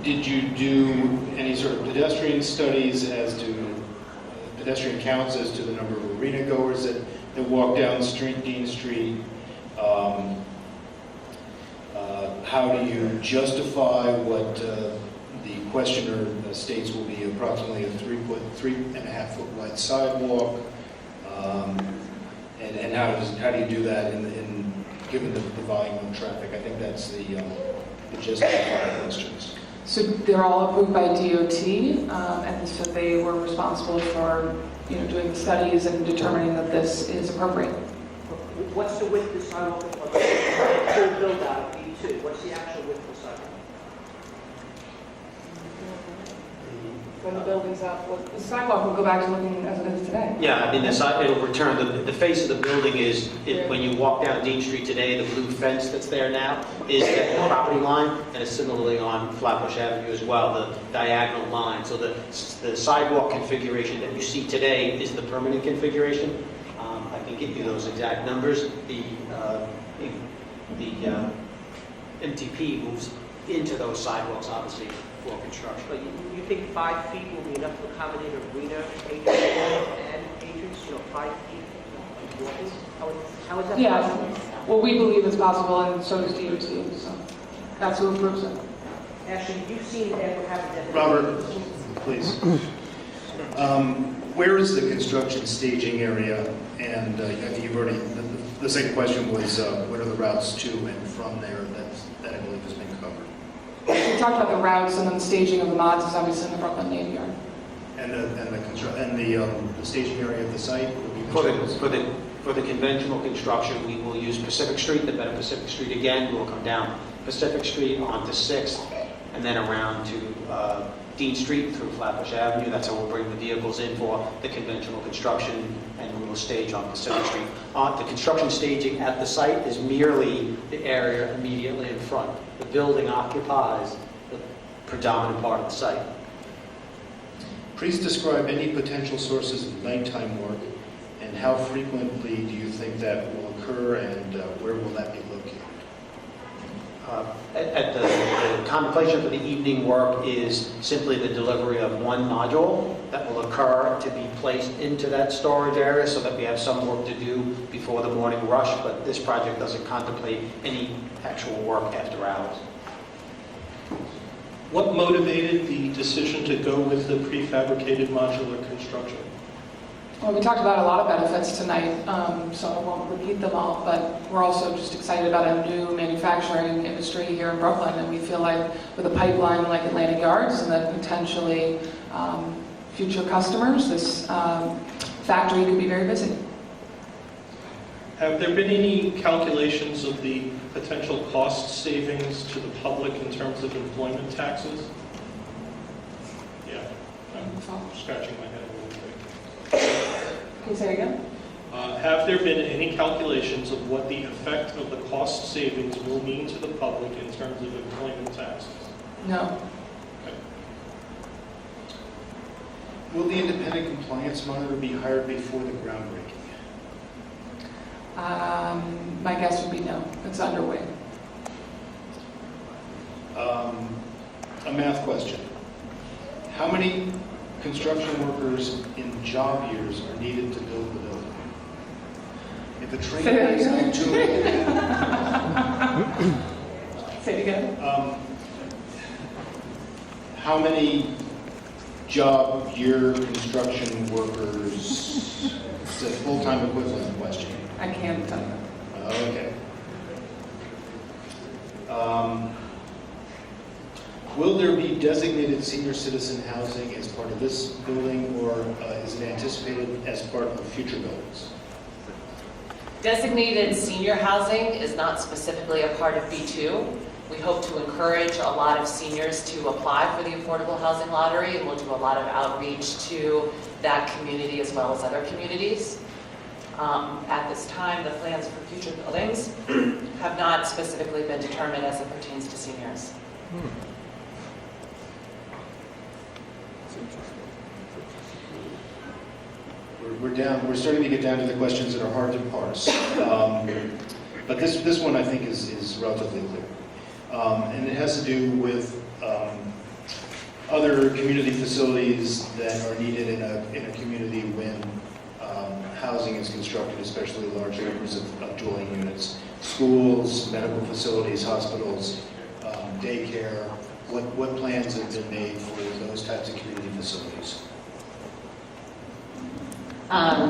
Did you do any sort of pedestrian studies as to pedestrian counts as to the number of arena goers that walk down Dean Street? How do you justify what the questioner states will be approximately a 3.5 foot wide sidewalk? And how do you do that in given the volume of traffic? I think that's the gist of our questions. So they're all approved by DOT, and so they were responsible for, doing the studies and determining that this is appropriate. What's the width of the sidewalk of the full build out of B2? What's the actual width of the sidewalk? When the building's up, the sidewalk will go back to looking as it is today. Yeah, I mean, it'll return, the face of the building is, when you walk down Dean Street today, the blue fence that's there now is at the property line, and it's similarly on Flatbush Avenue as well, the diagonal line. So the sidewalk configuration that you see today is the permanent configuration. I can give you those exact numbers. The MTP moves into those sidewalks, obviously, for construction. But you think 5 feet will be enough to accommodate arena patrons and patrons? 5 feet walking? How is that Yeah. possible? Well, we believe it's possible, and so does DOT, so that's who approves it. Actually, you've seen it ever happen that. Robert, please. Where is the construction staging area? And I think you've already, the second question was, what are the routes to and from there that I believe has been covered? We talked about the routes, and then the staging of the mods is obviously in the Brooklyn Navy Yard. And the staging area of the site will be For the conventional construction, we will use Pacific Street, the better Pacific Street again. We'll come down Pacific Street onto 6th, and then around to Dean Street through Flatbush Avenue. That's how we'll bring the vehicles in for the conventional construction, and we will stage on Pacific Street. The construction staging at the site is merely the area immediately in front. The building occupies the predominant part of the site. Please describe any potential sources of nighttime work, and how frequently do you think that will occur, and where will that be located? The contemplation for the evening work is simply the delivery of one module that will occur to be placed into that storage area so that we have some work to do before the morning rush, but this project doesn't contemplate any actual work after hours. What motivated the decision to go with the prefabricated modular construction? Well, we talked about a lot of benefits tonight, so I won't repeat them all, but we're also just excited about a new manufacturing industry here in Brooklyn, and we feel like with a pipeline like Atlantic Yards and then potentially future customers, this factory could be very busy. Have there been any calculations of the potential cost savings to the public in terms of employment taxes? Yeah, I'm scratching my head a little bit. Can you say it again? Have there been any calculations of what the effect of the cost savings will mean to the public in terms of employment taxes? No. Okay. Will the independent compliance monitor be hired before the groundbreaking? My guess would be no. It's underway. A math question. How many construction workers in job years are needed to build the building? If a train is out to Say it again. How many job year construction workers? It's a full-time equivalent question. I can't tell you. Okay. Will there be designated senior citizen housing as part of this building, or is it anticipated as part of future buildings? Designated senior housing is not specifically a part of B2. We hope to encourage a lot of seniors to apply for the Affordable Housing Lottery, and we'll do a lot of outreach to that community as well as other communities. At this time, the plans for future buildings have not specifically been determined as it pertains to seniors. We're starting to get down to the questions that are hard to parse. But this one I think is relatively clear. And it has to do with other community facilities that are needed in a community when housing is constructed, especially large numbers of dwelling units. Schools, medical facilities, hospitals, daycare. What plans have been made for those types of community facilities?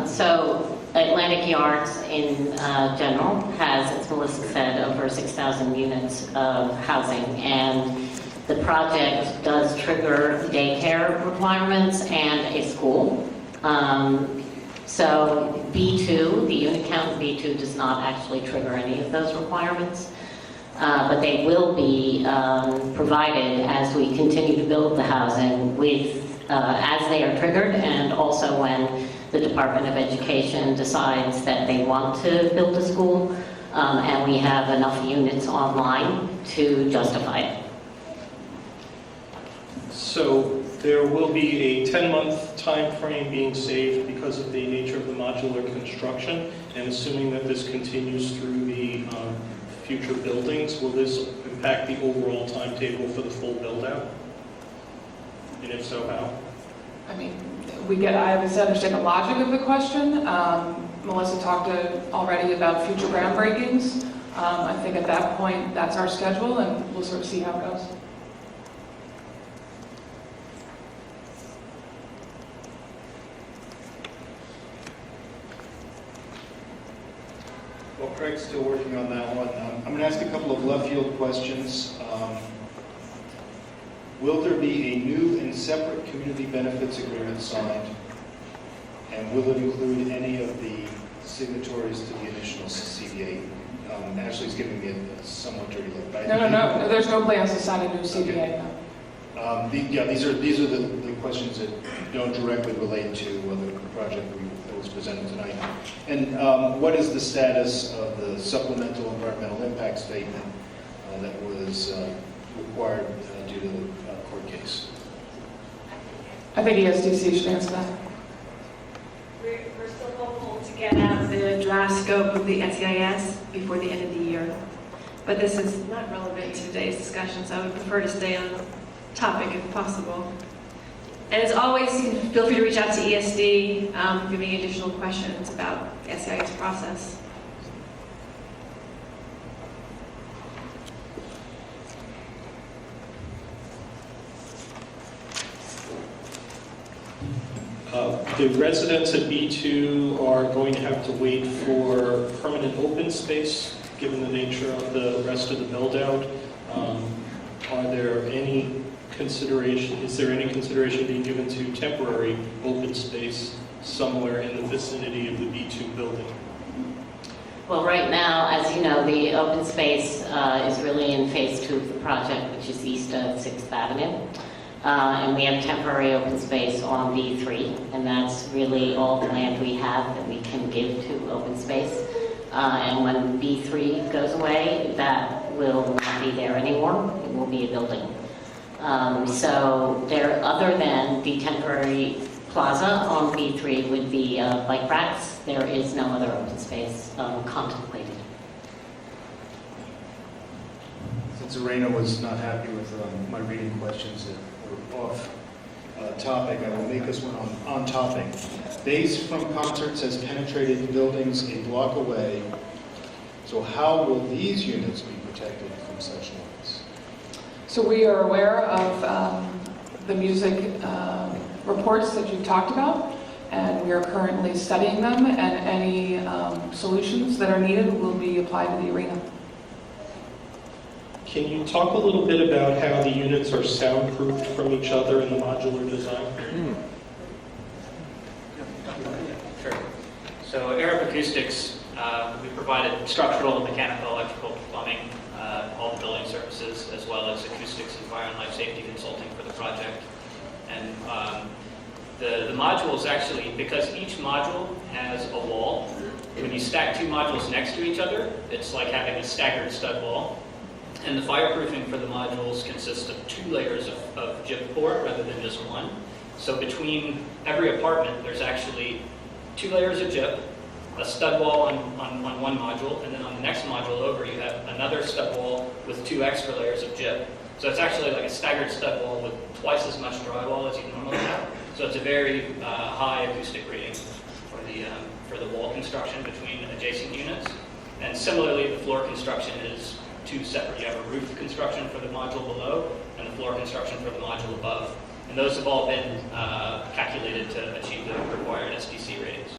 So Atlantic Yards in general has, as Melissa said, over 6,000 units of housing, and the project does trigger daycare requirements and a school. So B2, the unit count B2 does not actually trigger any of those requirements, but they will be provided as we continue to build the housing with, as they are triggered, and also when the Department of Education decides that they want to build a school, and we have enough units online to justify it. So there will be a 10-month time frame being saved because of the nature of the modular construction, and assuming that this continues through the future buildings, will this impact the overall timetable for the full build-out? And if so, how? I mean, I obviously understand the logic of the question. Melissa talked already about future groundbreakings. I think at that point, that's our schedule, and we'll sort of see how it goes. Well, Craig's still working on that one. I'm going to ask a couple of left field questions. Will there be a new and separate community benefits agreement signed? And will it include any of the signatories to the initial CBA? Ashley's giving me a somewhat dirty look. But No, there's no plans to sign a new CBA. No. These are the questions that don't directly relate to the project that was presented tonight. And what is the status of the supplemental environmental impact statement that was required due to the court case? I think ESDC should answer that. We're still hopeful to get out the draft scope of the SEIS before the end of the year. But this is not relevant to today's discussion, so I would prefer to stay on topic if possible. And as always, feel free to reach out to ESD if you have any additional questions about the SEIS process. The residents at B2 are going to have to wait for permanent open space, given the nature of the rest of the build-out. Is there any consideration being given to temporary open space somewhere in the vicinity of the B2 building? Well, right now, as you know, the open space is really in phase 2 of the project, which is east of 6th Avenue. And we have temporary open space on B3, and that's really all the land we have that we can give to open space. And when B3 goes away, that will not be there anymore. It will be a building. So there, other than the temporary plaza on B3 with the bike racks, there is no other open space contemplated. Since Arena was not happy with my reading questions that were off topic, I will make this one on topic. Bass from concerts has penetrated buildings a block away. So how will these units be protected from such noise? So we are aware of the music reports that you've talked about, and we are currently studying them, and any solutions that are needed will be applied to the arena. Can you talk a little bit about how the units are soundproofed from each other in the modular design? Sure. So Arup Acoustics, we provided structural, mechanical, electrical, plumbing, all the building services, as well as acoustics and fire and life safety consulting for the project. And the modules actually, because each module has a wall, when you stack two modules next to each other, it's like having a staggered stud wall. And the fireproofing for the modules consists of 2 layers of gypboard rather than just one. So between every apartment, there's actually 2 layers of gyp, a stud wall on one module, and then on the next module over, you have another stud wall with 2 extra layers of gyp. So it's actually like a staggered stud wall with twice as much drywall as you normally have. So it's a very high acoustic rating for the wall construction between adjacent units. And similarly, the floor construction is two separate. You have a roof construction for the module below and the floor construction for the module above. And those have all been calculated to achieve the required SDC ratings.